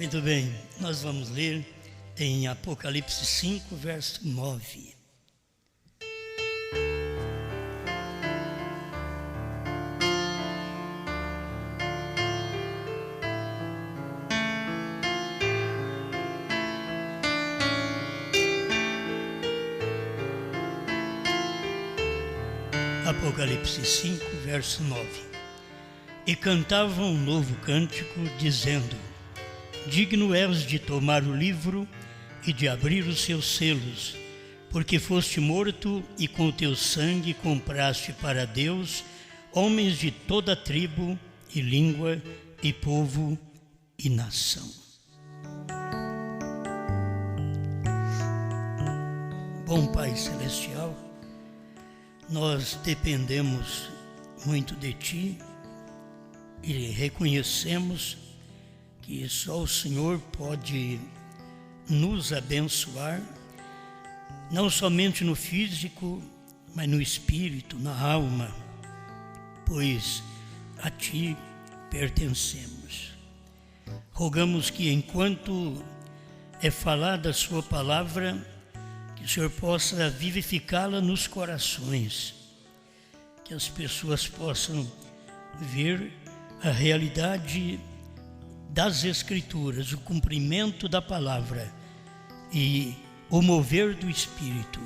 Muito bem, nós vamos ler em Apocalipse 5, verso 9. Apocalipse 5, verso 9. E cantavam um novo cântico, dizendo: Digno és de tomar o livro e de abrir os seus selos, porque foste morto e com o teu sangue compraste para Deus homens de toda tribo e língua e povo e nação. Bom Pai Celestial, nós dependemos muito de Ti e reconhecemos que só o Senhor pode nos abençoar, não somente no físico, mas no espírito, na alma, pois a Ti pertencemos. Rogamos que enquanto é falada a Sua palavra, que o Senhor possa vivificá-la nos corações, que as pessoas possam ver a realidade das Escrituras, o cumprimento da palavra e o mover do Espírito,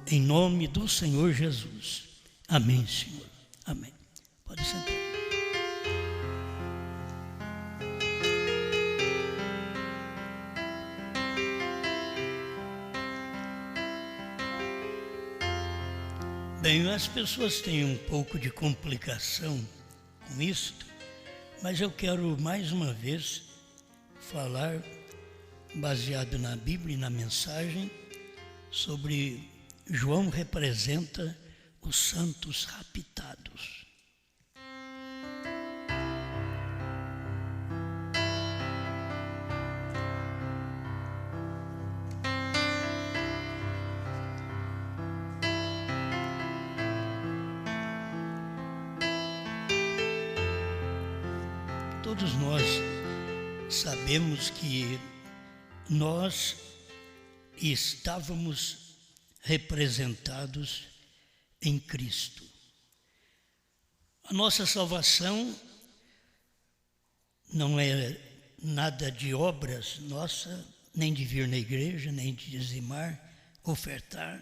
em nome do Senhor Jesus. Amém, Senhor. Amém. Pode sentar. Bem, as pessoas têm um pouco de complicação com isto, mas eu quero mais uma vez falar, baseado na Bíblia e na mensagem, sobre João representa os santos raptados. Todos nós sabemos que nós estávamos representados em Cristo. A nossa salvação não é nada de obras nossa, nem de vir na igreja, nem de dizimar, ofertar.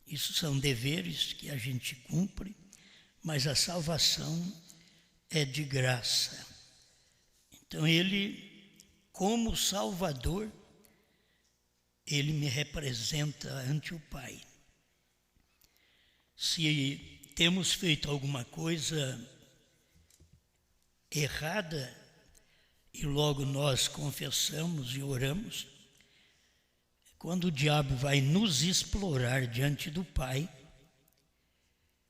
Isso são deveres que a gente cumpre, mas a salvação é de graça. Então Ele, como Salvador, Ele me representa ante o Pai. Se temos feito alguma coisa errada e logo nós confessamos e oramos, quando o diabo vai nos explorar diante do Pai,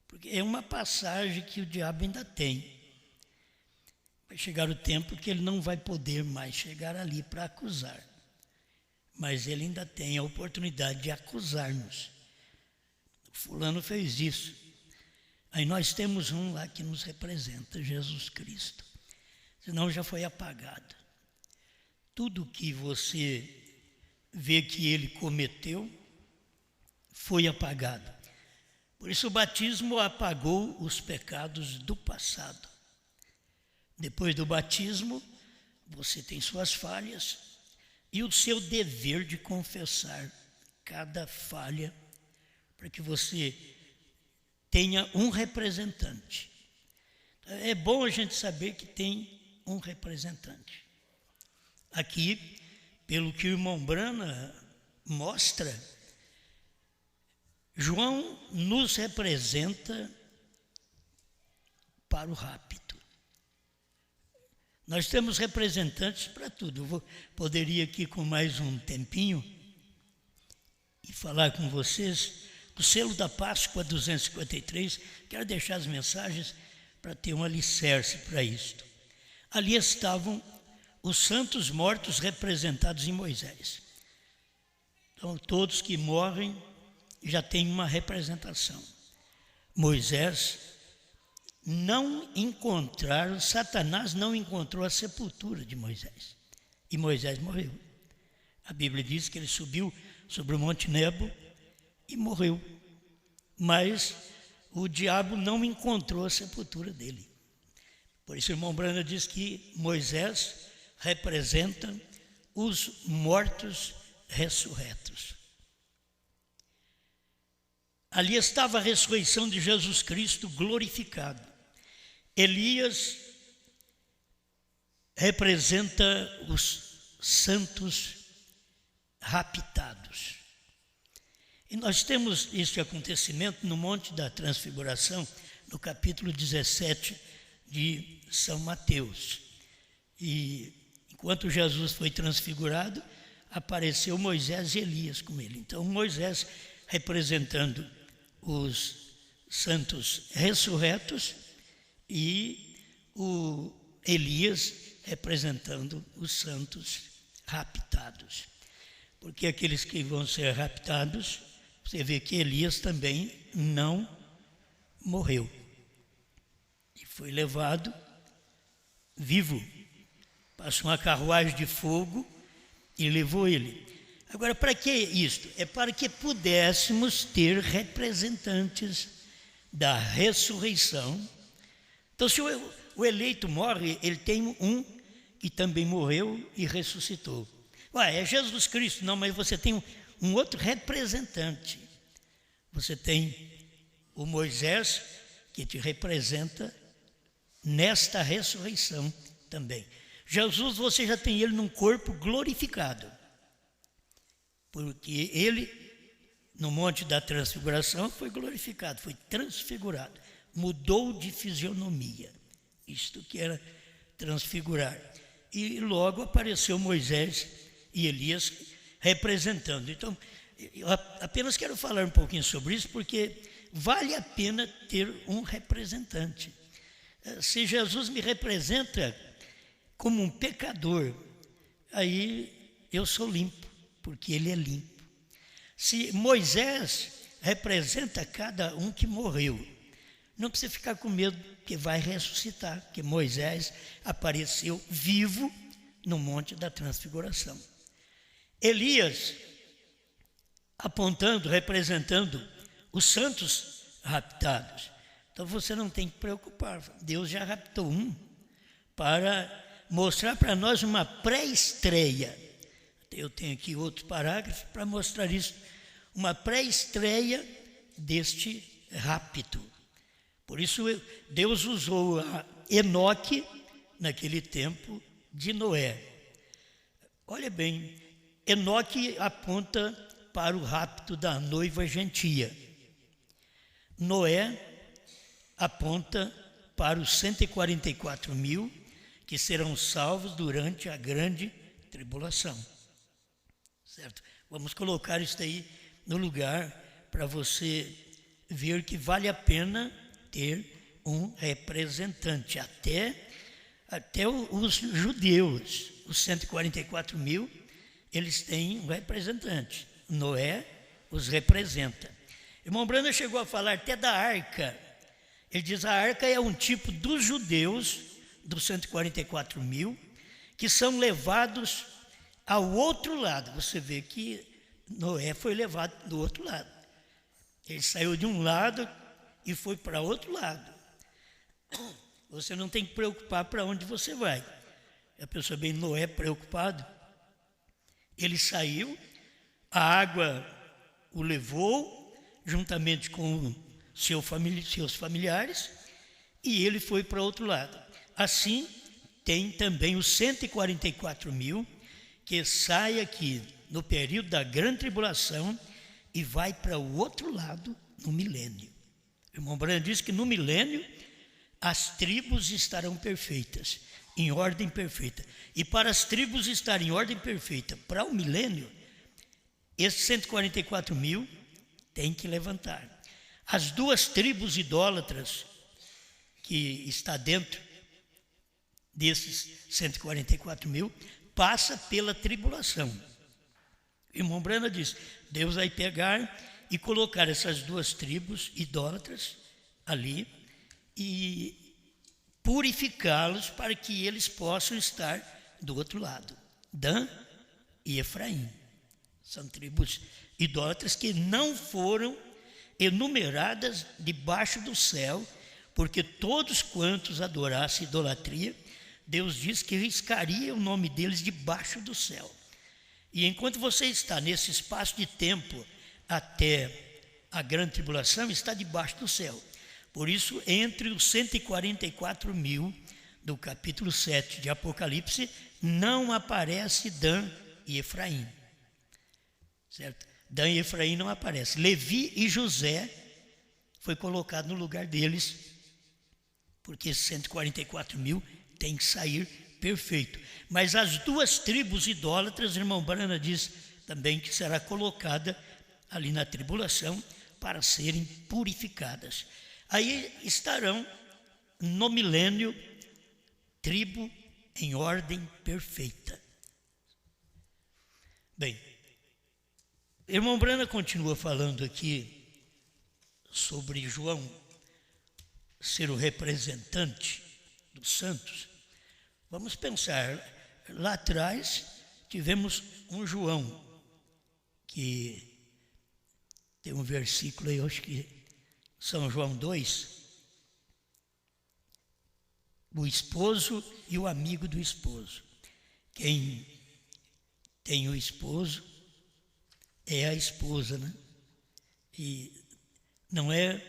porque é uma passagem que o diabo ainda tem. Vai chegar o tempo que ele não vai poder mais chegar ali para acusar. Mas ele ainda tem a oportunidade de acusar-nos. Fulano fez isso. Aí nós temos um lá que nos representa, Jesus Cristo. Senão já foi apagado. Tudo que você vê que ele cometeu foi apagado. Por isso o batismo apagou os pecados do passado. Depois do batismo, você tem suas falhas e o seu dever de confessar cada falha para que você tenha um representante. É bom a gente saber que tem um representante. Aqui, pelo que o irmão Brana mostra, João nos representa para o rapto. Nós temos representantes para tudo. Eu poderia aqui com mais um tempinho e falar com vocês do selo da Páscoa 253. Quero deixar as mensagens para ter um alicerce para isto. Ali estavam os santos mortos representados em Moisés. Então, todos que morrem já têm uma representação. Moisés não encontraram, Satanás não encontrou a sepultura de Moisés. e Moisés morreu. A Bíblia diz que ele subiu sobre o Monte Nebo e morreu. Mas o diabo não encontrou a sepultura dele. Por isso o irmão Branda diz que Moisés representa os mortos ressurretos. Ali estava a ressurreição de Jesus Cristo glorificado. Elias representa os santos raptados. E nós temos este acontecimento no Monte da Transfiguração, no capítulo 17 de São Mateus. E enquanto Jesus foi transfigurado, apareceu Moisés e Elias com ele. Então Moisés representando os santos ressurretos e o Elias representando os santos raptados. Porque aqueles que vão ser raptados, você vê que Elias também não morreu. E foi levado vivo. Passou uma carruagem de fogo e levou ele. Agora, para que isto? É para que pudéssemos ter representantes da ressurreição. Então, se o eleito morre, ele tem um que também morreu e ressuscitou. É Jesus Cristo. Não, mas você tem um outro representante. Você tem o Moisés, que te representa nesta ressurreição também. Jesus, você já tem ele num corpo glorificado. Porque ele, no Monte da Transfiguração, foi glorificado, foi transfigurado. Mudou de fisionomia. Isto que era transfigurar. E logo apareceu Moisés e Elias representando. Então, eu apenas quero falar um pouquinho sobre isso, porque vale a pena ter um representante. Se Jesus me representa como um pecador, aí eu sou limpo, porque ele é limpo. Se Moisés representa cada um que morreu, não precisa ficar com medo que vai ressuscitar, porque Moisés apareceu vivo no Monte da Transfiguração. Elias, apontando, representando os santos raptados. Então você não tem que preocupar, Deus já raptou um para mostrar para nós uma pré-estreia. Eu tenho aqui outro parágrafo para mostrar isso, uma pré-estreia deste rapto. Por isso Deus usou a Enoque naquele tempo de Noé. Olha bem, Enoque aponta para o rapto da noiva gentia. Noé aponta para os 144.000 que serão salvos durante a grande tribulação. Certo? Vamos colocar isso aí no lugar para você ver que vale a pena ter um representante. Até os judeus, os 144.000, eles têm um representante. Noé os representa. Irmão Branda chegou a falar até da arca. Ele diz: a arca é um tipo dos judeus, dos 144.000, que são levados ao outro lado. Você vê que Noé foi levado do outro lado. Ele saiu de um lado e foi para outro lado. Você não tem que preocupar para onde você vai. A pessoa bem, Noé preocupado, ele saiu, a água o levou, juntamente com seus familiares, e ele foi para outro lado. Assim, tem também os 144.000 que saem aqui no período da grande tribulação e vai para o outro lado no milênio. O irmão Branham diz que no milênio as tribos estarão perfeitas, em ordem perfeita. E para as tribos estarem em ordem perfeita para o milênio, esses 144.000 têm que levantar. As duas tribos idólatras que está dentro desses 144.000 passa pela tribulação. O irmão Brana diz: Deus vai pegar e colocar essas duas tribos idólatras ali e purificá-los para que eles possam estar do outro lado, Dan e Efraim. São tribos idólatras que não foram enumeradas debaixo do céu, porque todos quantos adorassem idolatria, Deus diz que riscaria o nome deles debaixo do céu. E enquanto você está nesse espaço de tempo até a grande tribulação, está debaixo do céu. Por isso, entre os 144 mil do capítulo 7 de Apocalipse, não aparece Dan e Efraim. Certo? Dan e Efraim não aparece. Levi e José foi colocado no lugar deles, porque esses 144 mil tem que sair perfeito. Mas as duas tribos idólatras, irmão Brana diz também que será colocada ali na tribulação para serem purificadas. Aí estarão no milênio, tribo em ordem perfeita. Bem, irmão Brana continua falando aqui sobre João ser o representante dos santos. Vamos pensar, lá atrás tivemos um João, que tem um versículo aí, eu acho que São João 2, o esposo e o amigo do esposo. Quem tem o esposo é a esposa, né? E não é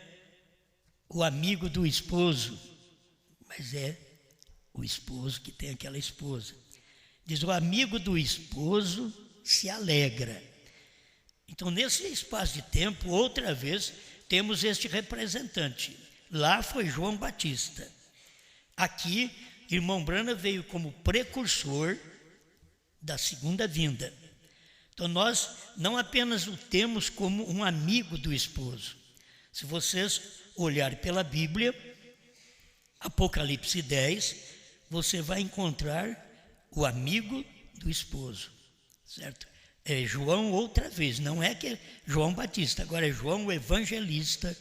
o amigo do esposo, mas é o esposo que tem aquela esposa. Diz, o amigo do esposo se alegra. Então, nesse espaço de tempo, outra vez, temos este representante. Lá foi João Batista. Aqui, irmão Brana veio como precursor da segunda vinda. Então, nós não apenas o temos como um amigo do esposo. Se vocês olharem pela Bíblia, Apocalipse 10, você vai encontrar o amigo do esposo, certo? É João outra vez, não é que é João Batista, agora é João o evangelista,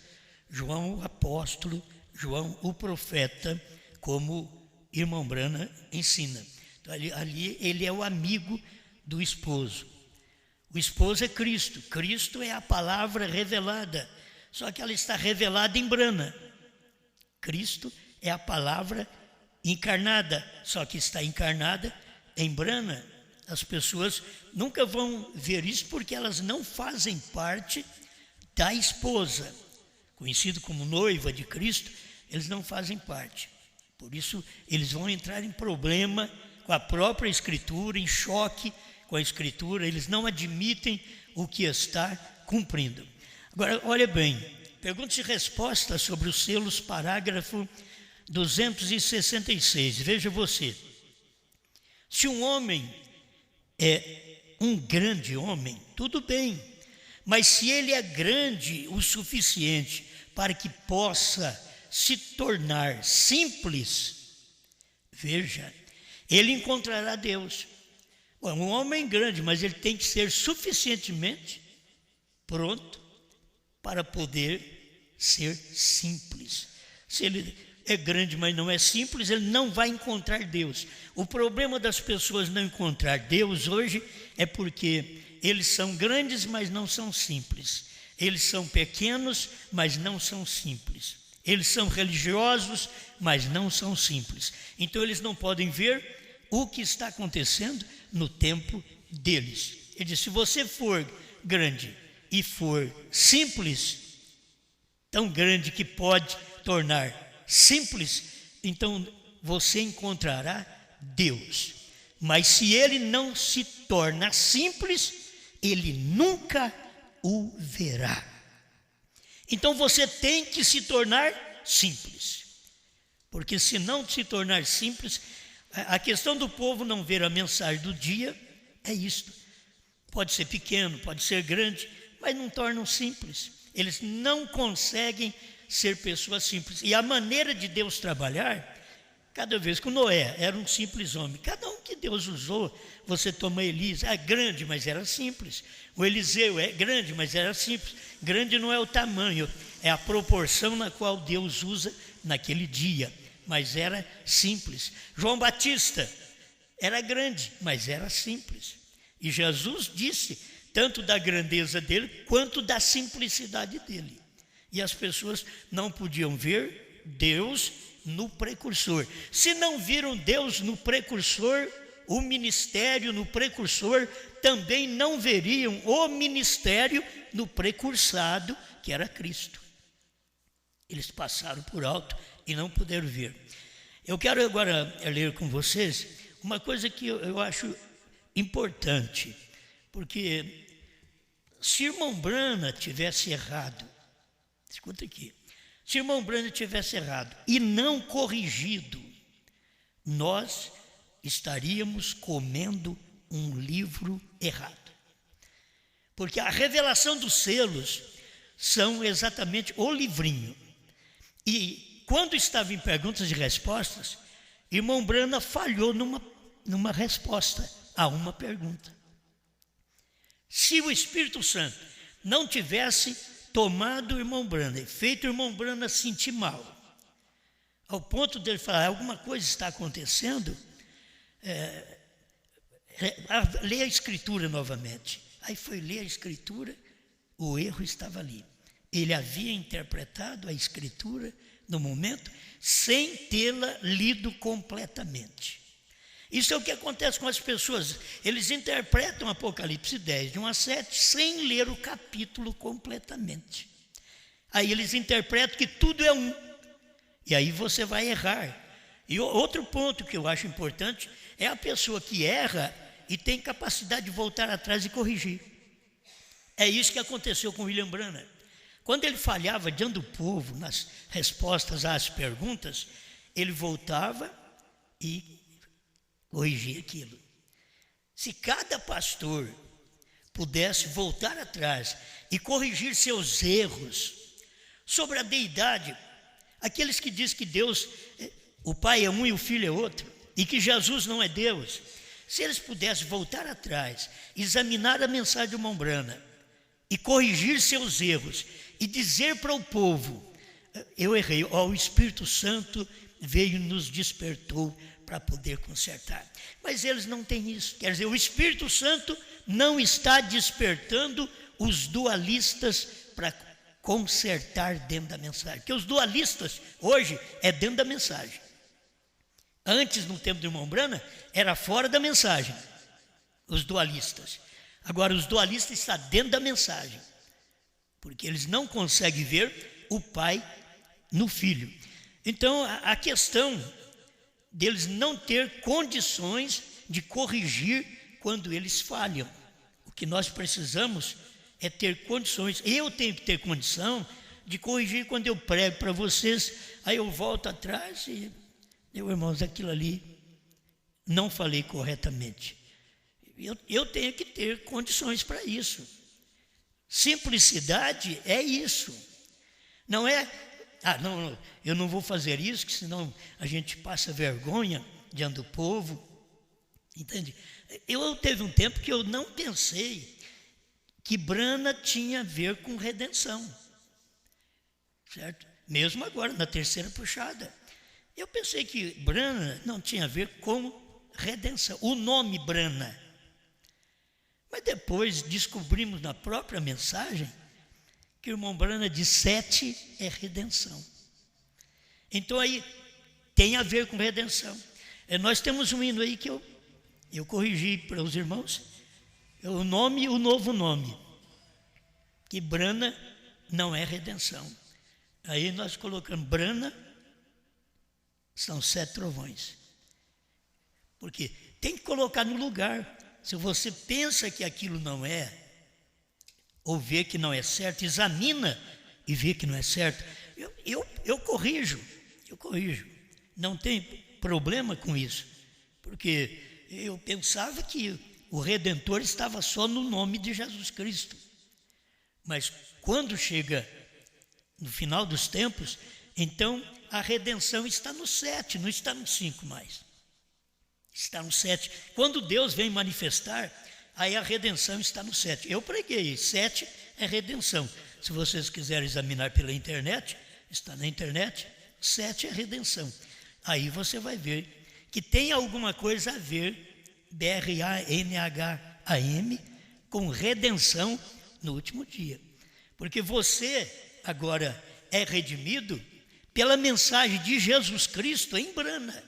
João o apóstolo, João o profeta, como irmão Brana ensina. Então, ali ele é o amigo do esposo. O esposo é Cristo, Cristo é a palavra revelada, só que ela está revelada em Brana. Cristo é a palavra encarnada, só que está encarnada em Brana. As pessoas nunca vão ver isso porque elas não fazem parte da esposa. Conhecido como noiva de Cristo, eles não fazem parte. Por isso, eles vão entrar em problema com a própria Escritura, em choque com a Escritura. Eles não admitem o que está cumprindo. Agora, olha bem, perguntas e respostas sobre os selos, parágrafo 266. Veja você. Se um homem é um grande homem, tudo bem. Mas se ele é grande o suficiente para que possa se tornar simples, veja, ele encontrará Deus. Bom, um homem grande, mas ele tem que ser suficientemente pronto para poder ser simples. Se ele é grande, mas não é simples, ele não vai encontrar Deus. O problema das pessoas não encontrar Deus hoje é porque eles são grandes, mas não são simples. Eles são pequenos, mas não são simples. Eles são religiosos, mas não são simples. Então eles não podem ver o que está acontecendo no tempo deles. Ele diz, se você for grande e for simples, tão grande que pode tornar simples, então você encontrará Deus. Mas se ele não se torna simples, ele nunca o verá. Então você tem que se tornar simples, porque se não se tornar simples, a questão do povo não ver a mensagem do dia é isto. Pode ser pequeno, pode ser grande, mas não tornam simples. Eles não conseguem ser pessoas simples. E a maneira de Deus trabalhar, cada vez que o Noé era um simples homem, cada um que Deus usou, você toma Elias, é grande, mas era simples. O Eliseu é grande, mas era simples. Grande não é o tamanho, é a proporção na qual Deus usa naquele dia, mas era simples. João Batista era grande, mas era simples. E Jesus disse tanto da grandeza dele quanto da simplicidade dele. E as pessoas não podiam ver Deus no precursor. Se não viram Deus no precursor, o ministério no precursor, também não veriam o ministério no precursado, que era Cristo. Eles passaram por alto e não puderam ver. Eu quero agora ler com vocês uma coisa que eu acho importante, porque se irmão Branham tivesse errado, escuta aqui, se irmão Branham tivesse errado e não corrigido, nós estaríamos comendo um livro errado. Porque a revelação dos selos são exatamente o livrinho. E quando estava em perguntas e respostas, irmão Branham falhou numa resposta a uma pergunta. Se o Espírito Santo não tivesse tomado o irmão Branham e feito o irmão Branham sentir mal, ao ponto dele falar, alguma coisa está acontecendo, lê a Escritura novamente. Aí foi ler a Escritura, o erro estava ali. Ele havia interpretado a Escritura no momento sem tê-la lido completamente. Isso é o que acontece com as pessoas. Eles interpretam Apocalipse 10, de 1 a 7, sem ler o capítulo completamente. Aí eles interpretam que tudo é um. E aí você vai errar. E outro ponto que eu acho importante é a pessoa que erra e tem capacidade de voltar atrás e corrigir. É isso que aconteceu com William Branham. Quando ele falhava diante do povo nas respostas às perguntas, ele voltava e corrigia aquilo. Se cada pastor pudesse voltar atrás e corrigir seus erros sobre a deidade, aqueles que dizem que Deus, o Pai é um e o Filho é outro, e que Jesus não é Deus, se eles pudessem voltar atrás, examinar a mensagem de irmão Branham e corrigir seus erros e dizer para o povo, eu errei, o Espírito Santo veio e nos despertou para poder consertar. Mas eles não têm isso. Quer dizer, o Espírito Santo não está despertando os dualistas para consertar dentro da mensagem. Porque os dualistas hoje é dentro da mensagem. Antes, no tempo do irmão Branham, era fora da mensagem, os dualistas. Agora, os dualistas estão dentro da mensagem, porque eles não conseguem ver o Pai no Filho. Então, a questão deles não ter condições de corrigir quando eles falham. O que nós precisamos é ter condições. Eu tenho que ter condição de corrigir quando eu prego para vocês, aí eu volto atrás e, meu irmãos, aquilo ali não falei corretamente. Eu tenho que ter condições para isso. Simplicidade é isso. Não é, não, eu não vou fazer isso, que senão a gente passa vergonha diante do povo. Entende? Eu teve um tempo que eu não pensei que Branham tinha a ver com redenção. Certo? Mesmo agora, na terceira puxada. Eu pensei que Branham não tinha a ver com redenção. O nome Branham. Mas depois descobrimos na própria mensagem que o irmão Branham diz 7 é redenção. Então aí tem a ver com redenção. Nós temos um hino aí que eu corrigi para os irmãos, o nome e o novo nome, que Branham não é redenção. Aí nós colocamos Branham, são 7 trovões. Porque tem que colocar no lugar. Se você pensa que aquilo não é, ou vê que não é certo, examina e vê que não é certo. Eu corrijo. Não tem problema com isso. Porque eu pensava que o Redentor estava só no nome de Jesus Cristo. Mas quando chega no final dos tempos, então a redenção está no 7, não está no 5 mais. Está no 7. Quando Deus vem manifestar, aí a redenção está no 7. Eu preguei, 7 é redenção. Se vocês quiserem examinar pela internet, está na internet, 7 é redenção. Aí você vai ver que tem alguma coisa a ver B-R-A-N-H-A-M, com redenção no último dia. Porque você agora é redimido pela mensagem de Jesus Cristo em Brana.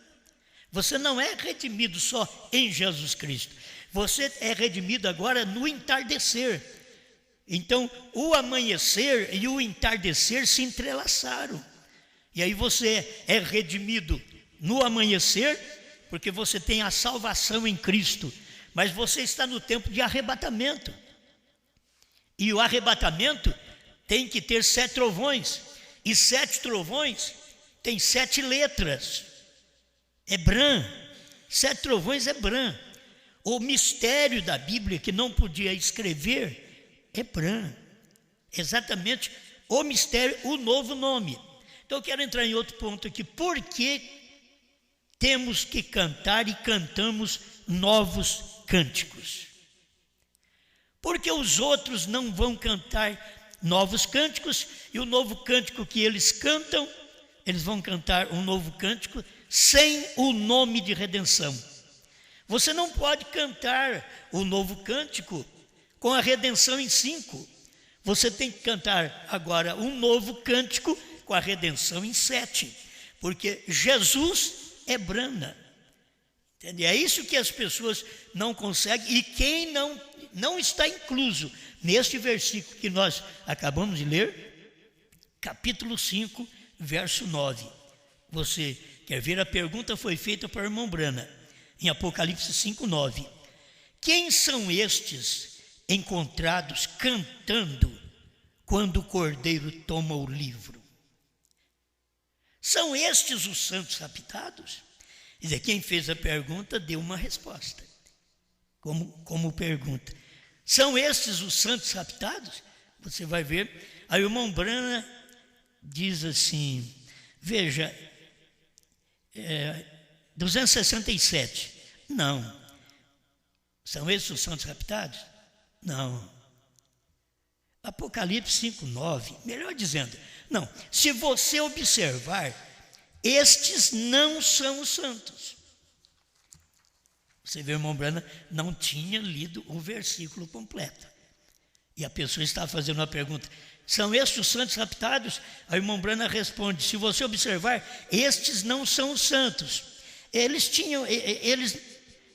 Você não é redimido só em Jesus Cristo. Você é redimido agora no entardecer. Então, o amanhecer e o entardecer se entrelaçaram. E aí você é redimido no amanhecer, porque você tem a salvação em Cristo. Mas você está no tempo de arrebatamento. E o arrebatamento tem que ter 7 trovões. E 7 trovões tem 7 letras. É Bran. 7 trovões é Bran. O mistério da Bíblia que não podia escrever é Bran. Exatamente o mistério, o novo nome. Então eu quero entrar em outro ponto aqui. Por que temos que cantar e cantamos novos cânticos? Porque os outros não vão cantar novos cânticos, e o novo cântico que eles cantam, eles vão cantar um novo cântico sem o nome de redenção. Você não pode cantar o novo cântico com a redenção em 5. Você tem que cantar agora um novo cântico com a redenção em 7, porque Jesus é Brana. Entende? É isso que as pessoas não conseguem, e quem não está incluso neste versículo que nós acabamos de ler, capítulo 5, verso 9. Você quer ver? A pergunta foi feita para o irmão Brana, em Apocalipse 5, 9. Quem são estes encontrados cantando quando o Cordeiro toma o livro? São estes os santos raptados? Quer dizer, quem fez a pergunta deu uma resposta, como pergunta. São estes os santos raptados? Você vai ver. Aí o irmão Brana diz assim, veja, 267. Não. São esses os santos raptados? Não. Apocalipse 5, 9. Melhor dizendo, não. Se você observar, estes não são os santos. Você vê, o irmão Brana não tinha lido o versículo completo. E a pessoa estava fazendo uma pergunta, são estes os santos raptados? Aí o irmão Brana responde, se você observar, estes não são os santos. Eles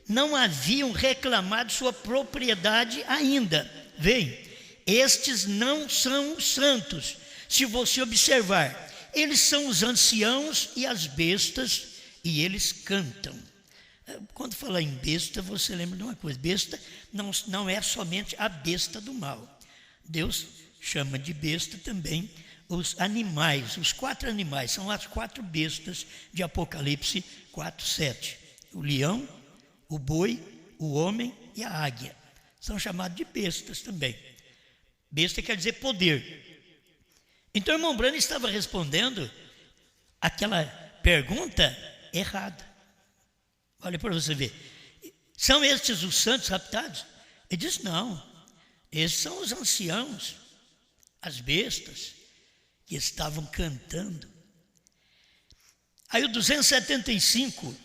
não haviam reclamado sua propriedade ainda. Veem, estes não são os santos. Se você observar, eles são os anciãos e as bestas, e eles cantam. Quando falar em besta, você lembra de uma coisa, besta não é somente a besta do mal. Deus chama de besta também os animais, os 4 animais, são as 4 bestas de Apocalipse 4, 7. O leão, o boi, o homem e a águia. São chamados de bestas também. Besta quer dizer poder. Então o irmão Brana estava respondendo aquela pergunta errada. Olha para você ver. São estes os santos raptados? Ele diz, não. Esses são os anciãos, as bestas, que estavam cantando. Aí o 275,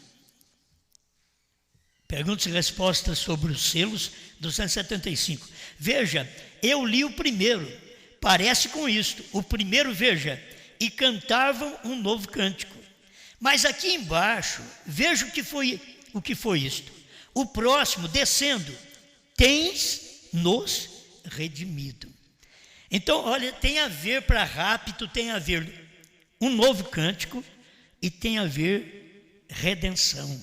perguntas e respostas sobre os selos, 275. Veja, eu li o primeiro, parece com isto. O primeiro, veja, e cantavam um novo cântico. Mas aqui embaixo, veja o que foi isto. O próximo, descendo, tens-nos redimido. Então, olha, tem a ver para rápido, tem a ver um novo cântico e tem a ver redenção,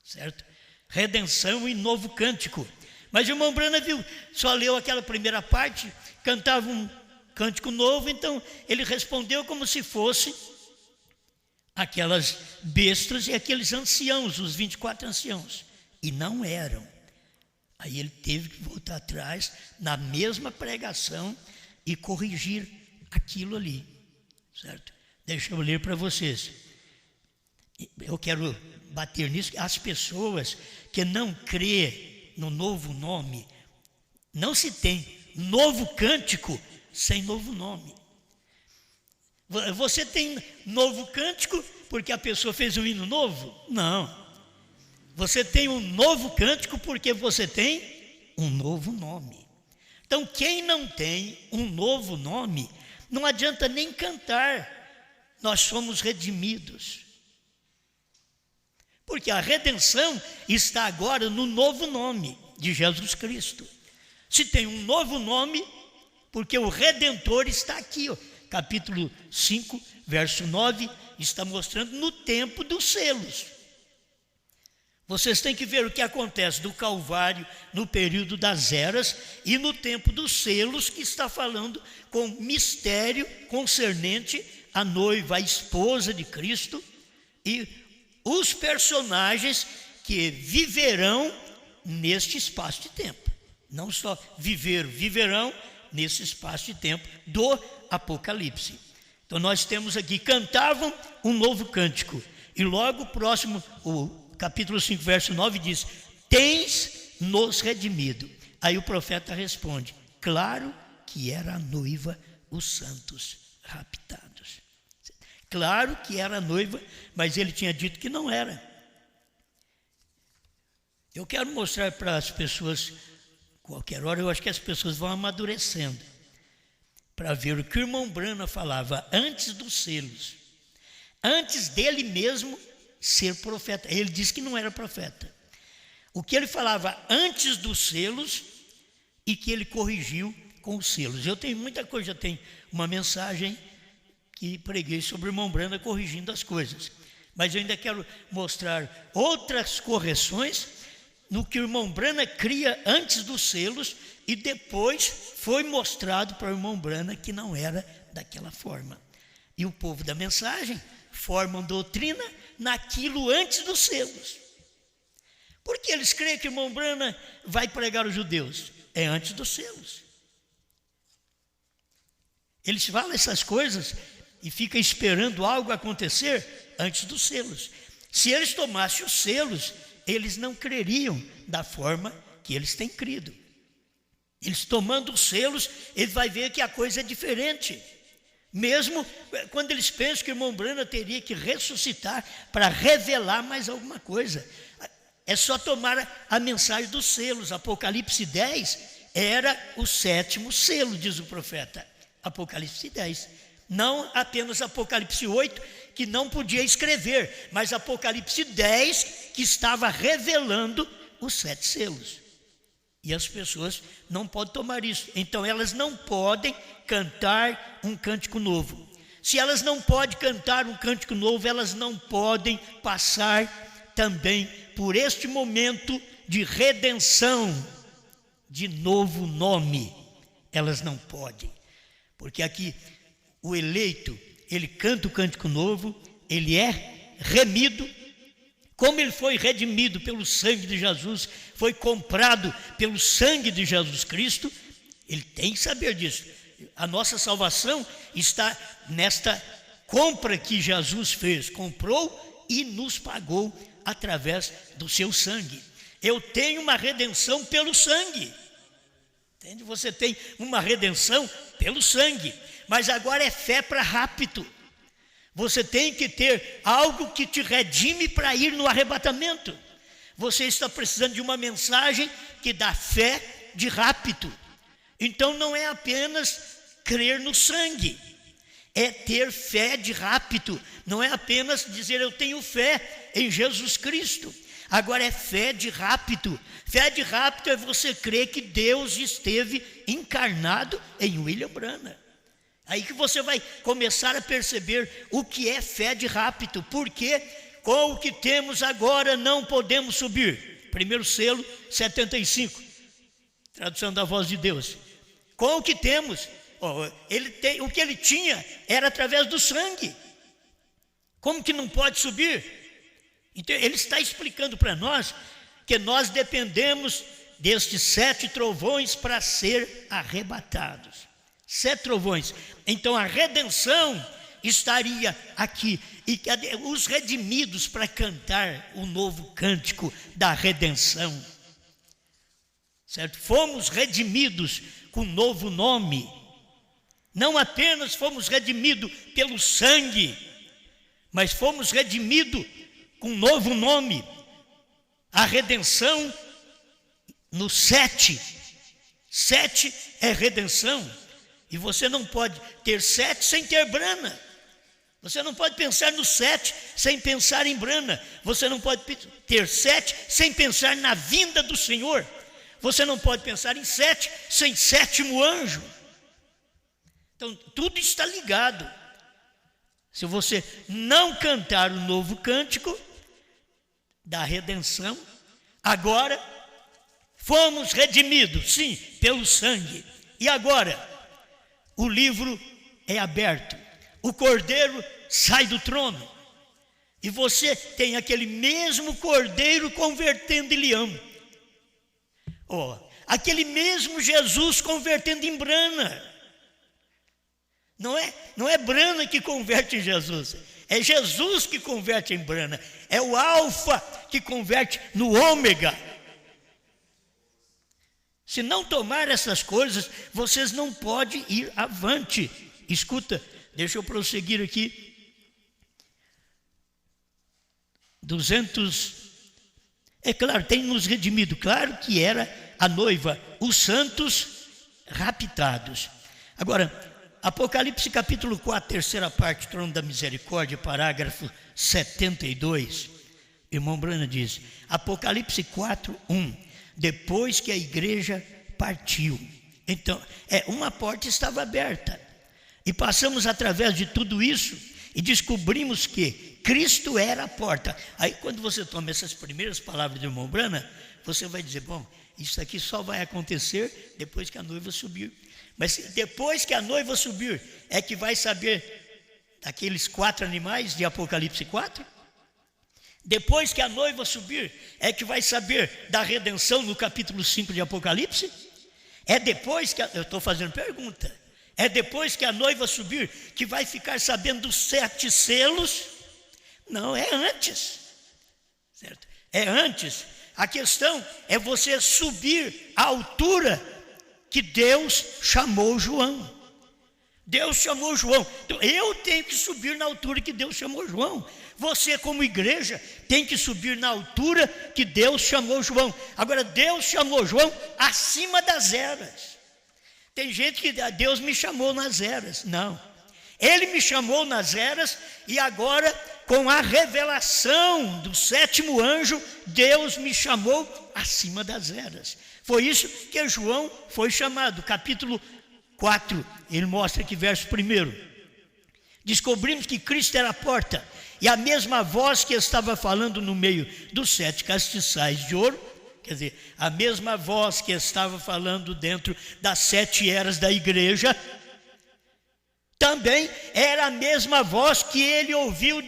certo? Redenção e novo cântico. Mas o irmão Brana viu, só leu aquela primeira parte, cantava um cântico novo, então ele respondeu como se fosse aquelas bestas e aqueles anciãos, os 24 anciãos, e não eram. Aí ele teve que voltar atrás na mesma pregação e corrigir aquilo ali, certo? Deixa eu ler para vocês. Eu quero bater nisso. As pessoas que não crê no novo nome, não se tem novo cântico sem novo nome. Você tem novo cântico porque a pessoa fez um hino novo? Não. Você tem um novo cântico porque você tem um novo nome. Então, quem não tem um novo nome, não adianta nem cantar. Nós somos redimidos. Porque a redenção está agora no novo nome de Jesus Cristo. Se tem um novo nome, porque o Redentor está aqui, ó, capítulo 5, verso 9, está mostrando no tempo dos selos. Vocês têm que ver o que acontece do Calvário no período das eras e no tempo dos selos, que está falando com mistério concernente à noiva, a esposa de Cristo, e os personagens que viverão neste espaço de tempo. Não só viverão nesse espaço de tempo do Apocalipse. Então nós temos aqui, cantavam um novo cântico. E logo próximo, o capítulo 5, verso 9 diz: tens nos redimido. Aí o profeta responde: claro que era a noiva, os santos raptados. Claro que era a noiva, mas ele tinha dito que não era. Eu quero mostrar para as pessoas, qualquer hora, eu acho que as pessoas vão amadurecendo, para ver o que o irmão Branham falava antes dos selos, antes dele mesmo ser profeta. Ele disse que não era profeta. O que ele falava antes dos selos e que ele corrigiu com os selos. Eu tenho muita coisa, eu tenho uma mensagem que preguei sobre o irmão Branham corrigindo as coisas. Mas eu ainda quero mostrar outras correções no que o irmão Branham cria antes dos selos e depois foi mostrado para o irmão Branham que não era daquela forma. E o povo da mensagem formam doutrina naquilo antes dos selos. Por que eles creem que o irmão Branham vai pregar os judeus? É antes dos selos. Eles falam essas coisas e ficam esperando algo acontecer antes dos selos. Se eles tomassem os selos, eles não creriam da forma que eles têm crido. Eles tomando os selos, eles vão ver que a coisa é diferente. Mesmo quando eles pensam que o irmão Branham teria que ressuscitar para revelar mais alguma coisa. É só tomar a mensagem dos selos. Apocalipse 10 era o 7º selo, diz o profeta. Apocalipse 10. Não apenas Apocalipse 8, que não podia escrever, mas Apocalipse 10, que estava revelando os 7 selos. E as pessoas não podem tomar isso. Então elas não podem cantar um cântico novo. Se elas não podem cantar um cântico novo, elas não podem passar também por este momento de redenção, de novo nome. Elas não podem. Porque aqui o eleito, ele canta o cântico novo, ele é remido. Como ele foi redimido pelo sangue de Jesus, foi comprado pelo sangue de Jesus Cristo, ele tem que saber disso. A nossa salvação está nesta compra que Jesus fez, comprou e nos pagou através do seu sangue. Eu tenho uma redenção pelo sangue. Entende? Você tem uma redenção pelo sangue, mas agora é fé para rapto. Você tem que ter algo que te redime para ir no arrebatamento. Você está precisando de uma mensagem que dá fé de rapto. Então não é apenas crer no sangue, é ter fé de rapto. Não é apenas dizer eu tenho fé em Jesus Cristo. Agora é fé de rapto. Fé de rapto é você crer que Deus esteve encarnado em William Branham. Aí que você vai começar a perceber o que é fé de rapto. Porque com o que temos agora não podemos subir. Primeiro selo, 75. Tradução da Voz de Deus. Com o que temos, o que ele tinha era através do sangue. Como que não pode subir? Então ele está explicando para nós que nós dependemos destes 7 trovões para ser arrebatados. 7 trovões. Então a redenção estaria aqui. E os redimidos para cantar o novo cântico da redenção. Certo? Fomos redimidos com novo nome. Não apenas fomos redimidos pelo sangue, mas fomos redimidos com novo nome. a redenção no 7. 7 é redenção. E você não pode ter 7 sem ter Brana. Você não pode pensar no 7 sem pensar em Brana. Você não pode ter 7 sem pensar na vinda do Senhor. Você não pode pensar em 7 sem 7º anjo. Então, tudo está ligado. Se você não cantar o novo cântico da redenção, agora fomos redimidos, sim, pelo sangue. E agora, o livro é aberto. O cordeiro sai do trono. E você tem aquele mesmo cordeiro convertendo em leão. Aquele mesmo Jesus convertendo em Brana. Não é Brana que converte em Jesus, é Jesus que converte em Brana, é o Alfa que converte no Ômega. Se não tomar essas coisas, vocês não podem ir avante. Escuta, deixa eu prosseguir aqui. 200, é claro, tem nos redimido, claro que era a noiva, os santos raptados. Agora, Apocalipse capítulo 4, terceira parte, trono da misericórdia, parágrafo 72, irmão Brana diz, Apocalipse 4, 1, depois que a igreja partiu, então, uma porta estava aberta, e passamos através de tudo isso, e descobrimos que Cristo era a porta. Aí quando você toma essas primeiras palavras do irmão Brana, você vai dizer, bom, isso aqui só vai acontecer depois que a noiva subir. Mas depois que a noiva subir, é que vai saber daqueles 4 animais de Apocalipse 4? Depois que a noiva subir, é que vai saber da redenção no capítulo 5 de Apocalipse? É depois que, eu estou fazendo pergunta, é depois que a noiva subir, que vai ficar sabendo dos 7 selos? Não, é antes, certo? É antes. A questão é você subir à altura que Deus chamou João. Deus chamou João. Então, eu tenho que subir na altura que Deus chamou João. Você, como igreja, tem que subir na altura que Deus chamou João. Agora, Deus chamou João acima das eras. Tem gente que Deus me chamou nas eras. Não. Ele me chamou nas eras e agora, com a revelação do 7º anjo, Deus me chamou acima das eras. Foi isso que João foi chamado. Capítulo 4, ele mostra aqui verso 1. Descobrimos que Cristo era a porta, e a mesma voz que estava falando no meio dos 7 castiçais de ouro, quer dizer, a mesma voz que estava falando dentro das 7 eras da igreja, também era a mesma voz que ele ouviu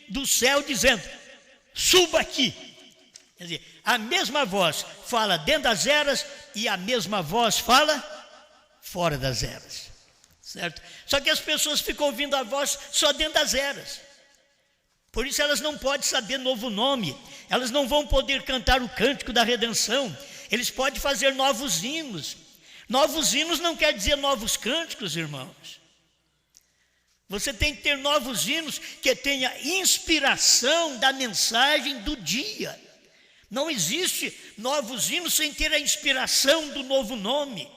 do céu dizendo, suba aqui. Quer dizer, a mesma voz fala dentro das eras e a mesma voz fala fora das eras, certo? Só que as pessoas ficam ouvindo a voz só dentro das eras. Por isso elas não podem saber novo nome, elas não vão poder cantar o cântico da redenção, eles podem fazer novos hinos. Novos hinos não quer dizer novos cânticos, irmãos. Você tem que ter novos hinos que tenha inspiração da mensagem do dia. Não existe novos hinos sem ter a inspiração do novo nome,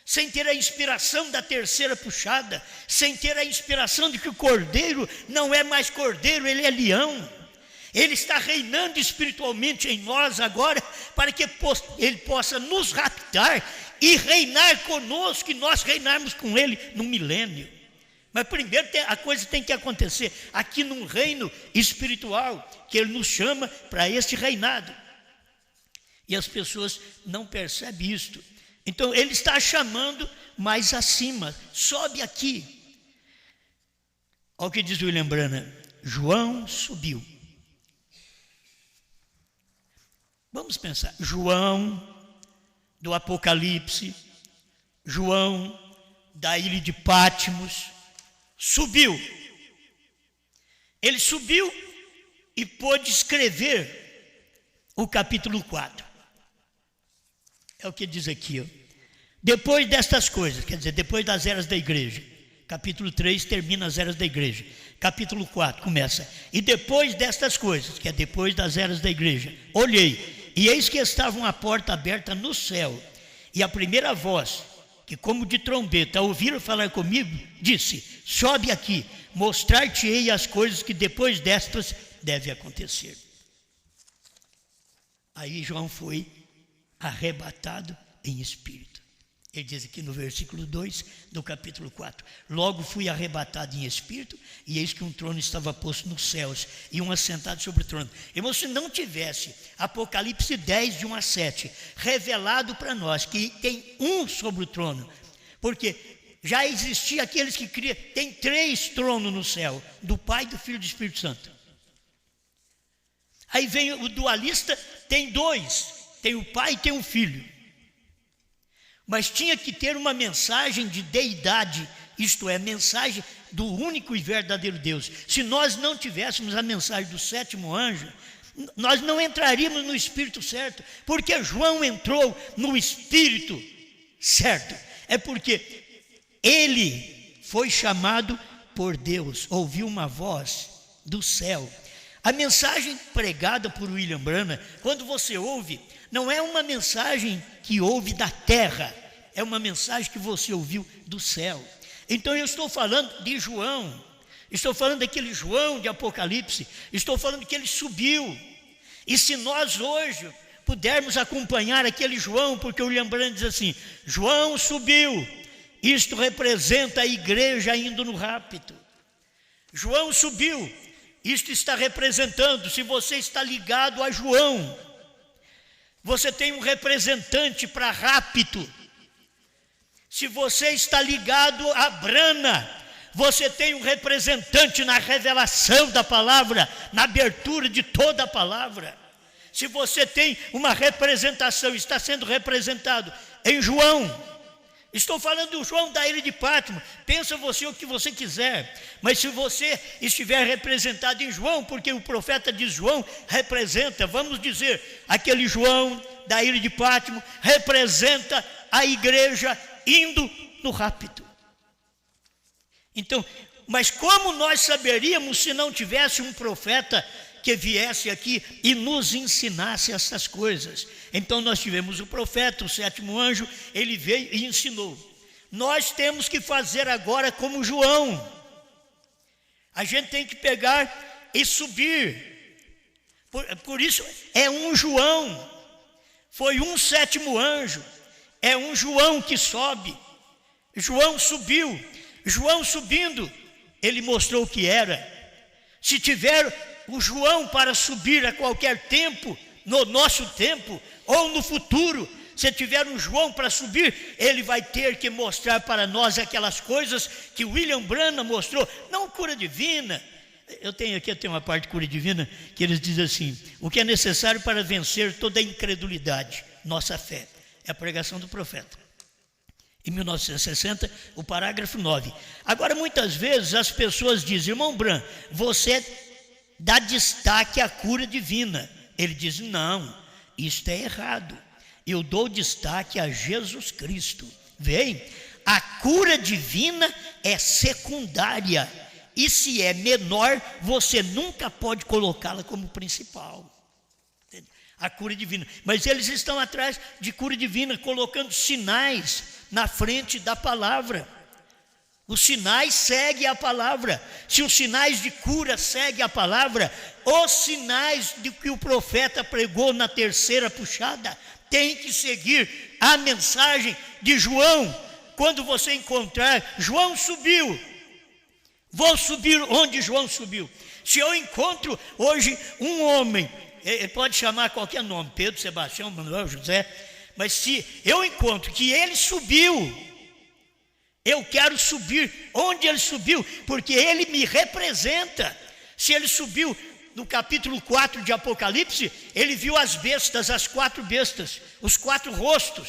sem ter a inspiração da terceira puxada, sem ter a inspiração de que o cordeiro não é mais cordeiro, ele é leão. Ele está reinando espiritualmente em nós agora, para que ele possa nos raptar e reinar conosco, e nós reinarmos com ele no milênio. Mas primeiro a coisa tem que acontecer aqui num reino espiritual, que ele nos chama para este reinado. E as pessoas não percebem isto. Então ele está chamando mais acima, sobe aqui. Olha o que diz William Branham, João subiu. Vamos pensar, João do Apocalipse, João da ilha de Patmos, subiu. Ele subiu e pôde escrever o capítulo 4. É o que diz aqui, ó. Depois destas coisas, quer dizer, depois das eras da igreja. Capítulo 3 termina as eras da igreja. Capítulo 4 começa. E depois destas coisas, que é depois das eras da igreja, olhei, E eis que estava uma porta aberta no céu, e a primeira voz, que como de trombeta ouviram falar comigo, disse: sobe aqui, mostrar-te-ei as coisas que depois destas devem acontecer. Aí João foi arrebatado em espírito. Ele diz aqui no versículo 2 do capítulo 4: logo fui arrebatado em espírito, e eis que um trono estava posto nos céus, e um assentado sobre o trono. Irmão, se não tivesse Apocalipse 10, de 1 a 7, revelado para nós que tem um sobre o trono, porque já existia aqueles que criam, tem 3 tronos no céu, do Pai, do Filho e do Espírito Santo. Aí vem o dualista, tem 2, tem o Pai e tem o Filho. Mas tinha que ter uma mensagem de deidade, isto é, mensagem do único e verdadeiro Deus. Se nós não tivéssemos a mensagem do 7º anjo, nós não entraríamos no espírito certo, porque João entrou no espírito certo. É porque ele foi chamado por Deus, ouviu uma voz do céu. A mensagem pregada por William Branham, quando você ouve, não é uma mensagem que ouve da terra, é uma mensagem que você ouviu do céu. Então eu estou falando de João, estou falando daquele João de Apocalipse, estou falando que ele subiu. E se nós hoje pudermos acompanhar aquele João, porque o William Branham diz assim: João subiu, isto representa a igreja indo no rapto. João subiu, isto está representando, se você está ligado a João, você tem um representante para rapto. Se você está ligado a Brana, você tem um representante na revelação da palavra, na abertura de toda a palavra. Se você tem uma representação, está sendo representado em João. Estou falando do João da ilha de Patmos. Pensa você o que você quiser, mas se você estiver representado em João, porque o profeta de João representa, vamos dizer, aquele João da ilha de Patmos representa a igreja indo no rapto. Então, mas como nós saberíamos se não tivesse um profeta que viesse aqui e nos ensinasse essas coisas? Então nós tivemos o profeta, o 7º anjo, ele veio e ensinou. Nós temos que fazer agora como João. A gente tem que pegar e subir. Por isso é um João. Foi um 7º anjo. É um João que sobe. João subiu. João subindo, ele mostrou o que era. Se tiver o João para subir a qualquer tempo, no nosso tempo, ou no futuro, se tiver um João para subir, ele vai ter que mostrar para nós aquelas coisas que William Branham mostrou. Não cura divina. Eu tenho uma parte de cura divina, que eles dizem assim: o que é necessário para vencer toda a incredulidade? Nossa fé. É a pregação do profeta. Em 1960, o parágrafo 9. Agora, muitas vezes as pessoas dizem: irmão Branham, você dá destaque à cura divina. Ele diz: não, isto é errado. Eu dou destaque a Jesus Cristo. Vem, a cura divina é secundária. E se é menor, você nunca pode colocá-la como principal. A cura divina. Mas eles estão atrás de cura divina, colocando sinais na frente da palavra. Os sinais seguem a palavra. Se os sinais de cura seguem a palavra, os sinais de que o profeta pregou na terceira puxada tem que seguir a mensagem de João. Quando você encontrar, João subiu, vou subir onde João subiu. Se eu encontro hoje um homem, ele pode chamar qualquer nome, Pedro, Sebastião, Manuel, José, mas se eu encontro que ele subiu, eu quero subir onde ele subiu, porque ele me representa. Se ele subiu no capítulo 4 de Apocalipse, ele viu as bestas, as 4 bestas, os 4 rostos,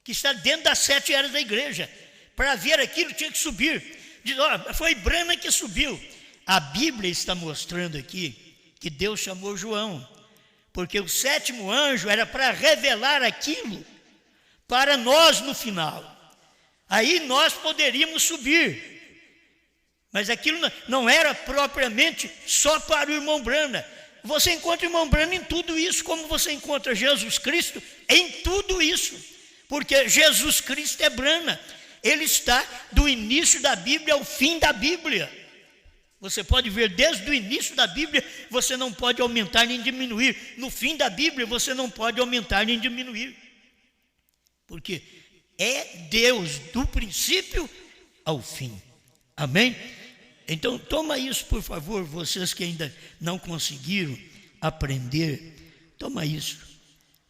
que está dentro das 7 eras da igreja. Para ver aquilo tinha que subir. Diz: foi Branham que subiu. A Bíblia está mostrando aqui que Deus chamou João, porque o 7º anjo era para revelar aquilo para nós no final. Aí nós poderíamos subir, mas aquilo não era propriamente só para o irmão Branham. Você encontra irmão Brana em tudo isso, como você encontra Jesus Cristo em tudo isso. Porque Jesus Cristo é Brana. Ele está do início da Bíblia ao fim da Bíblia. Você pode ver desde o início da Bíblia, você não pode aumentar nem diminuir. No fim da Bíblia, você não pode aumentar nem diminuir. Porque é Deus do princípio ao fim. Amém? Então, toma isso, por favor, vocês que ainda não conseguiram aprender, toma isso.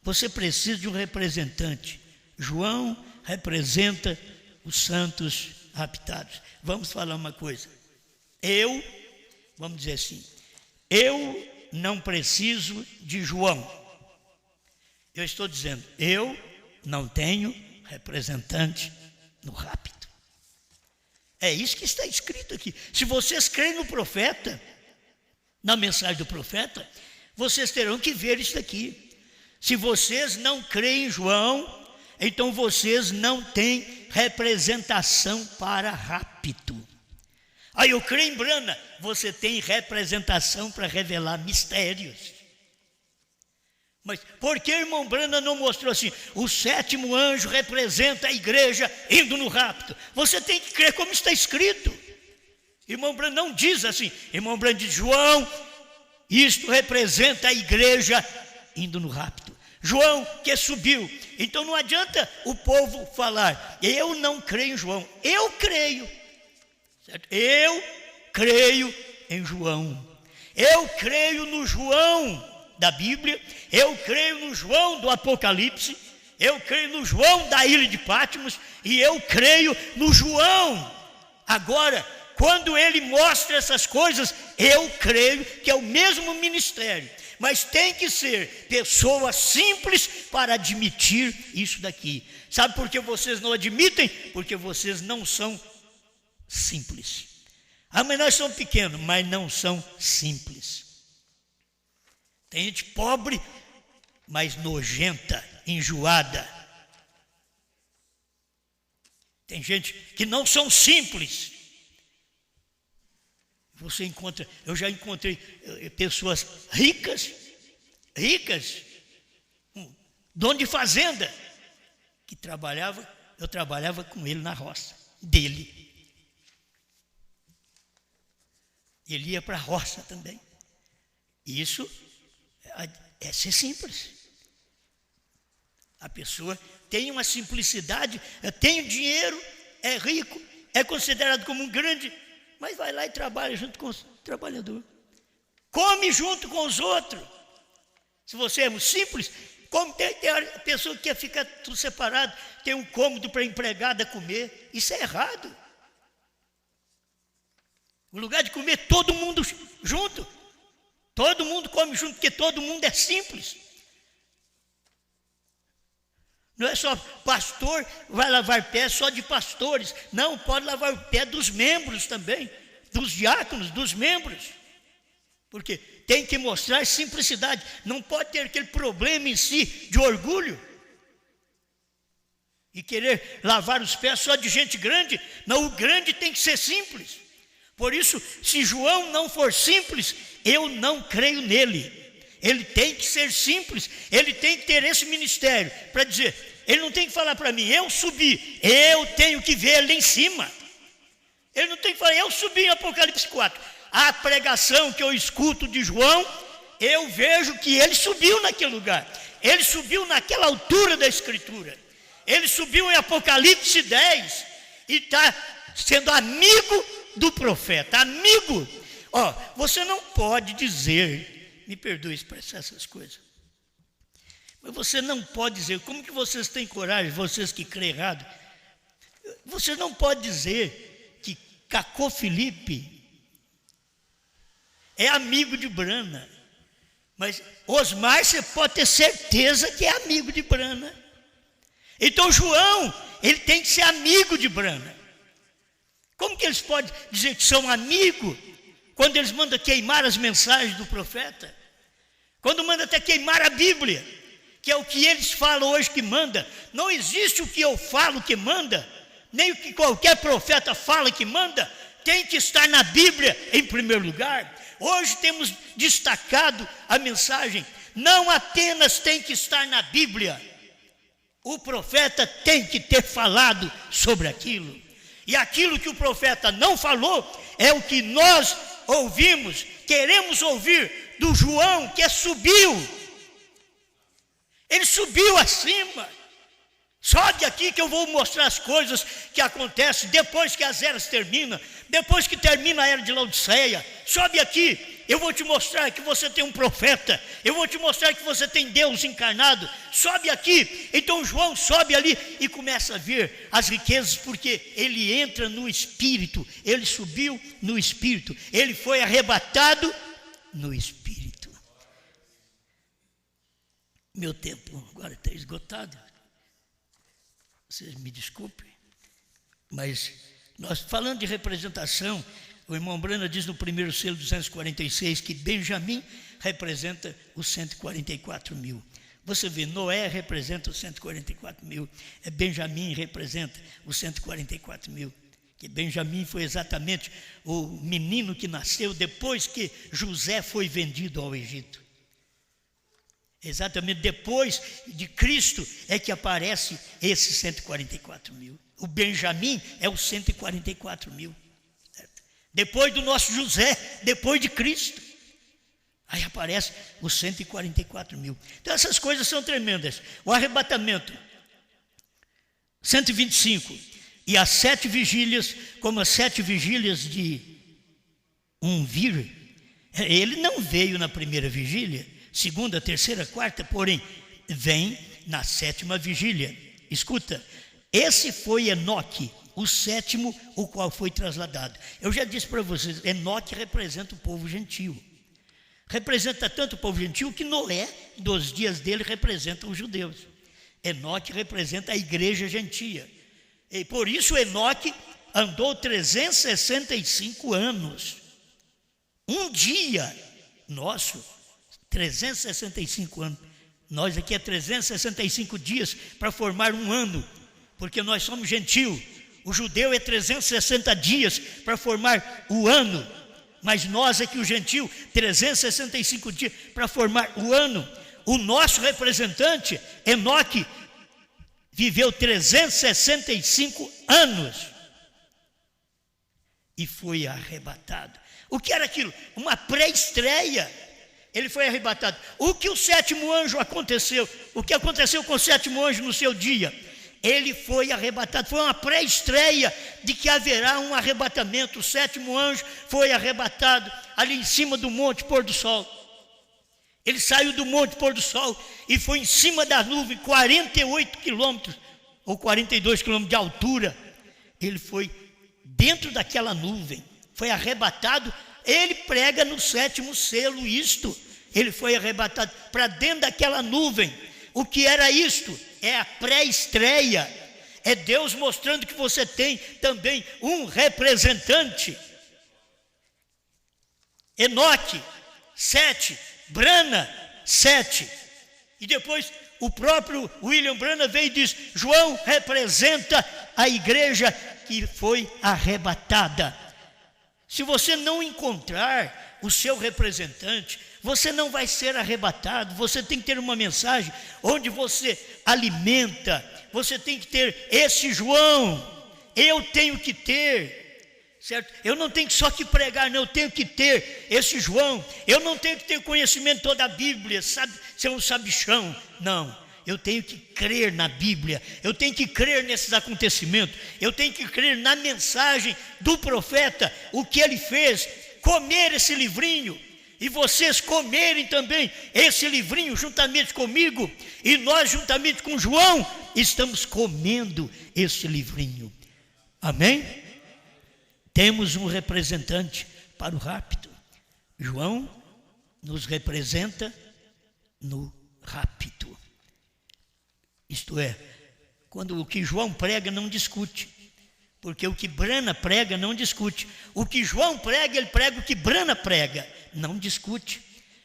Você precisa de um representante. João representa os santos raptados. Vamos falar uma coisa. Vamos dizer assim, eu não preciso de João. Eu estou dizendo, eu não tenho representante no rapto. É isso que está escrito aqui. Se vocês creem no profeta, na mensagem do profeta, vocês terão que ver isso aqui. Se vocês não creem em João, então vocês não têm representação para rapto. Aí eu creio em Brana, você tem representação para revelar mistérios. Mas por que irmão Brana não mostrou assim? O sétimo anjo representa a igreja indo no rapto. Você tem que crer como está escrito. Irmão Brana não diz assim. Irmão Brana diz, João, isto representa a igreja indo no rapto. João que subiu. Então não adianta o povo falar, eu não creio em João. Eu creio. Certo? Eu creio em João. Eu creio no João da Bíblia, eu creio no João do Apocalipse, eu creio no João da ilha de Patmos e eu creio no João. Agora, quando ele mostra essas coisas, eu creio que é o mesmo ministério, mas tem que ser pessoas simples para admitir isso daqui. Sabe por que vocês não admitem? Porque vocês não são simples. Ah, mas nós somos pequenos, mas não são simples. Tem gente pobre, mas nojenta, enjoada. Tem gente que não são simples. Você encontra, eu já encontrei pessoas ricas, dono de fazenda, que eu trabalhava com ele na roça dele. Ele ia para a roça também. Isso é ser simples. A pessoa tem uma simplicidade, tem dinheiro, é rico, é considerado como um grande, mas vai lá e trabalha junto com o trabalhador. Come junto com os outros. Se você é simples, como tem a pessoa que quer ficar tudo separado, tem um cômodo para a empregada comer. Isso é errado. O lugar de comer todo mundo junto. Todo mundo come junto, porque todo mundo é simples. Não é só pastor vai lavar pés só de pastores. Não, pode lavar o pé dos membros também, dos diáconos, dos membros. Porque tem que mostrar simplicidade. Não pode ter aquele problema em si de orgulho. E querer lavar os pés só de gente grande. Não, o grande tem que ser simples. Por isso, se João não for simples, eu não creio nele. Ele tem que ser simples, ele tem que ter esse ministério para dizer, ele não tem que falar para mim, eu subi, eu tenho que ver ele em cima. Ele não tem que falar, eu subi em Apocalipse 4. A pregação que eu escuto de João, eu vejo que ele subiu naquele lugar. Ele subiu naquela altura da Escritura. Ele subiu em Apocalipse 10 e está sendo amigo do profeta, amigo. Você não pode dizer, me perdoe expressar essas coisas, mas você não pode dizer, como que vocês têm coragem, vocês que creem errado, você não pode dizer que Cacô Felipe é amigo de Brana, mas Osmar você pode ter certeza que é amigo de Brana. Então João, ele tem que ser amigo de Brana. Como que eles podem dizer que são amigos quando eles mandam queimar as mensagens do profeta? Quando mandam até queimar a Bíblia, que é o que eles falam hoje que manda. Não existe o que eu falo que manda, nem o que qualquer profeta fala que manda. Tem que estar na Bíblia em primeiro lugar. Hoje temos destacado a mensagem, não apenas tem que estar na Bíblia, o profeta tem que ter falado sobre aquilo. E aquilo que o profeta não falou é o que nós ouvimos, queremos ouvir do João, que subiu. Ele subiu acima. Sobe aqui que eu vou mostrar as coisas que acontecem depois que as eras terminam, depois que termina a era de Laodiceia. Sobe aqui, eu vou te mostrar que você tem um profeta, eu vou te mostrar que você tem Deus encarnado. Sobe aqui. Então João sobe ali e começa a ver as riquezas, porque ele entra no Espírito, ele subiu no Espírito, ele foi arrebatado no Espírito. Meu tempo agora está esgotado. Vocês me desculpem, mas nós falando de representação, o irmão Brana diz no primeiro selo 246 que Benjamim representa os 144 mil. Você vê, Noé representa os 144 mil, Benjamim representa os 144 mil. Que Benjamim foi exatamente o menino que nasceu depois que José foi vendido ao Egito. Exatamente depois de Cristo é que aparece esses 144 mil. O Benjamim é os 144 mil. Certo? Depois do nosso José, depois de Cristo, aí aparece os 144 mil. Então essas coisas são tremendas. O arrebatamento, 125, e as 7 vigílias, como as 7 vigílias de um vir. Ele não veio na primeira vigília, segunda, terceira, quarta, porém, vem na 7ª vigília. Escuta, esse foi Enoque, o 7º, o qual foi trasladado. Eu já disse para vocês, Enoque representa o povo gentil. Representa tanto o povo gentil que Noé, dos dias dele, representa os judeus. Enoque representa a igreja gentia. E por isso Enoque andou 365 anos. Um dia nosso, 365 anos. Nós aqui é 365 dias para formar um ano, porque nós somos gentil. O judeu é 360 dias para formar o ano, mas nós aqui, o gentil, 365 dias para formar o ano. O nosso representante, Enoque, viveu 365 anos e foi arrebatado. O que era aquilo? Uma pré-estreia. Ele foi arrebatado. O que o 7º anjo aconteceu? O que aconteceu com o 7º anjo no seu dia? Ele foi arrebatado. Foi uma pré-estreia de que haverá um arrebatamento. O 7º anjo foi arrebatado ali em cima do monte pôr do sol. Ele saiu do monte pôr do sol e foi em cima da nuvem, 48 quilômetros ou 42 quilômetros de altura. Ele foi dentro daquela nuvem, foi arrebatado. Ele prega no 7º selo isto. Ele foi arrebatado para dentro daquela nuvem. O que era isto? É a pré-estreia. É Deus mostrando que você tem também um representante. Enoque, 7. Brana, 7. E depois o próprio William Brana veio e diz: João representa a igreja que foi arrebatada. Se você não encontrar o seu representante, você não vai ser arrebatado. Você tem que ter uma mensagem onde você alimenta. Você tem que ter esse João. Eu tenho que ter, certo? Eu não tenho só que pregar, não. Eu tenho que ter esse João. Eu não tenho que ter conhecimento de toda a Bíblia, sabe, ser um sabichão. Não. Eu tenho que crer na Bíblia, eu tenho que crer nesses acontecimentos, eu tenho que crer na mensagem do profeta, o que ele fez, comer esse livrinho, e vocês comerem também esse livrinho juntamente comigo, e nós juntamente com João, estamos comendo esse livrinho. Amém? Temos um representante para o rapto. João nos representa no rapto. Isto é, quando o que João prega não discute, porque o que Brana prega não discute. O que João prega, ele prega o que Brana prega, não discute.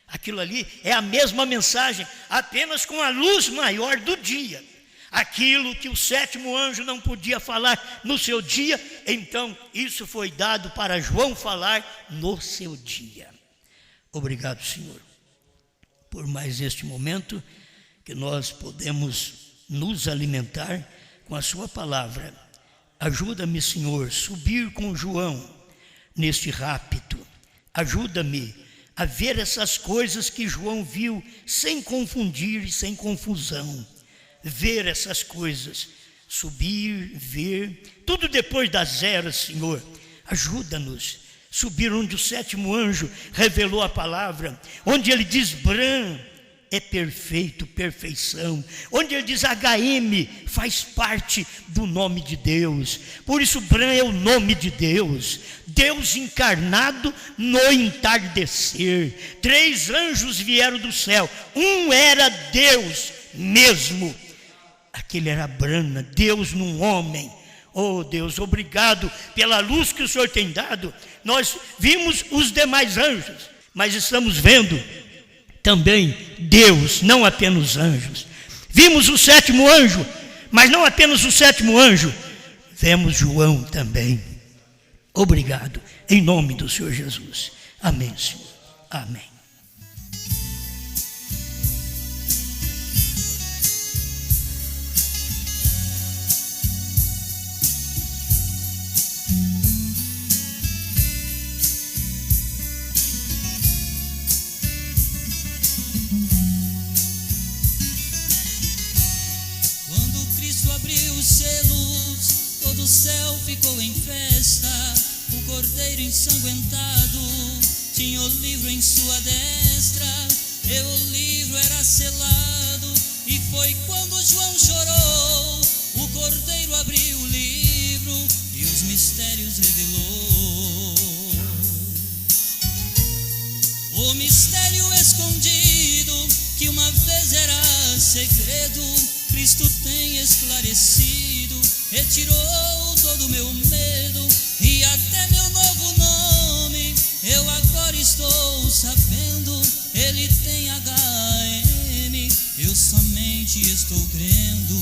Aquilo ali é a mesma mensagem, apenas com a luz maior do dia. Aquilo que o 7º anjo não podia falar no seu dia, então isso foi dado para João falar no seu dia. Obrigado, Senhor, por mais este momento que nós podemos nos alimentar com a sua palavra. Ajuda-me, Senhor, subir com João neste rapto. Ajuda-me a ver essas coisas que João viu sem confundir e sem confusão. Ver essas coisas, subir, ver, tudo depois das eras, Senhor. Ajuda-nos. Subir onde o sétimo anjo revelou a palavra, onde ele diz Bran é perfeito, perfeição, onde ele diz HM faz parte do nome de Deus. Por isso Bran é o nome de Deus, Deus encarnado no entardecer. 3 anjos vieram do céu, um era Deus mesmo, aquele era Brana, Deus num homem. Oh Deus, obrigado pela luz que o Senhor tem dado. Nós vimos os demais anjos, mas estamos vendo também Deus, não apenas anjos. Vimos o sétimo anjo, mas não apenas o sétimo anjo, vemos João também. Obrigado, em nome do Senhor Jesus. Amém, Senhor. Amém. O céu ficou em festa, o cordeiro ensanguentado tinha o livro em sua destra, e o livro era selado, e foi quando João chorou, o cordeiro abriu o livro e os mistérios revelou. O mistério escondido, que uma vez era segredo, Cristo tem esclarecido, retirou todo meu medo e até meu novo nome. Eu agora estou sabendo, ele tem HM, eu somente estou crendo.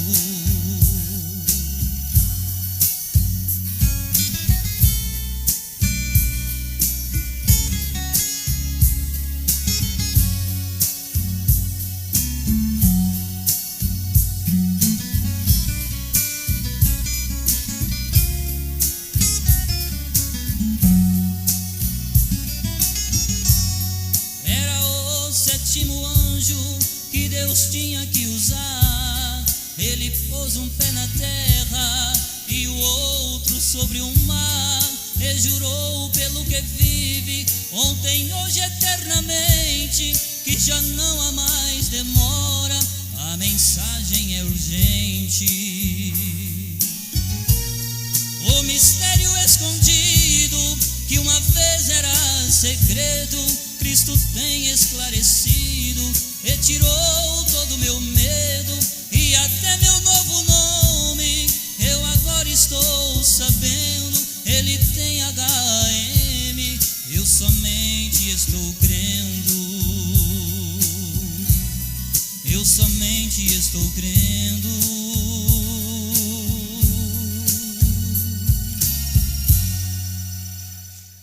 Deus tinha que usar, ele pôs um pé na terra e o outro sobre o mar, e jurou pelo que vive, ontem, hoje, eternamente, que já não há mais demora, a mensagem é urgente. O mistério escondido, que uma vez era segredo, Cristo tem esclarecido, retirou todo meu medo e até meu novo nome. Eu agora estou sabendo, ele tem HM, eu somente estou crendo. Eu somente estou crendo.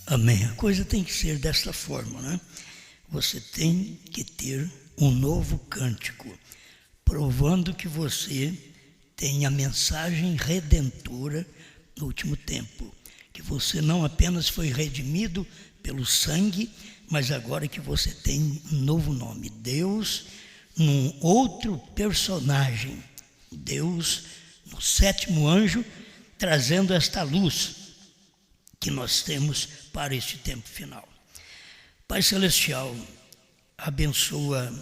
Amém. A coisa tem que ser desta forma, né? Você tem que ter um novo cântico, provando que você tem a mensagem redentora no último tempo, que você não apenas foi redimido pelo sangue, mas agora que você tem um novo nome, Deus num outro personagem, Deus no sétimo anjo, trazendo esta luz que nós temos para este tempo final. Pai Celestial, abençoa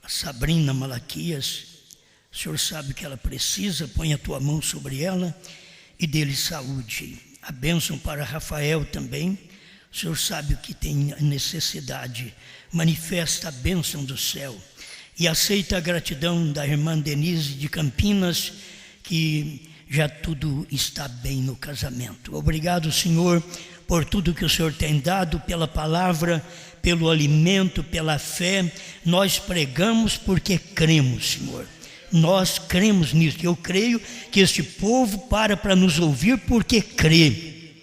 a Sabrina Malaquias, o Senhor sabe que ela precisa, põe a tua mão sobre ela e dê-lhe saúde. A bênção para Rafael também, o Senhor sabe o que tem necessidade, manifesta a bênção do céu e aceita a gratidão da irmã Denise de Campinas, que já tudo está bem no casamento. Obrigado, Senhor, por tudo que o Senhor tem dado, pela palavra, pelo alimento, pela fé. Nós pregamos porque cremos, Senhor. Nós cremos nisso. Eu creio que este povo para nos ouvir porque crê.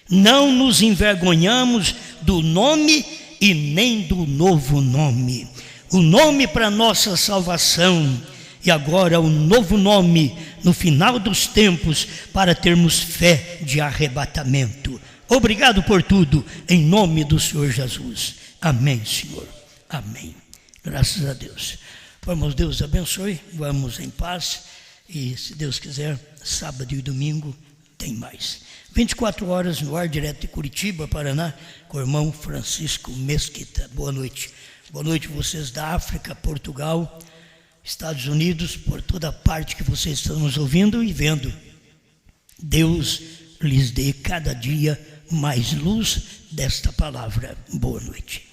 Não nos envergonhamos do nome e nem do novo nome. O nome para nossa salvação, e agora o novo nome no final dos tempos, para termos fé de arrebatamento. Obrigado por tudo, em nome do Senhor Jesus. Amém, Senhor. Amém. Graças a Deus. Vamos, Deus abençoe. Vamos em paz. E, se Deus quiser, sábado e domingo tem mais. 24 horas no ar, direto de Curitiba, Paraná, com o irmão Francisco Mesquita. Boa noite. Boa noite, vocês da África, Portugal, Estados Unidos, por toda parte que vocês estão nos ouvindo e vendo. Deus lhes dê cada dia mais luz desta palavra. Boa noite.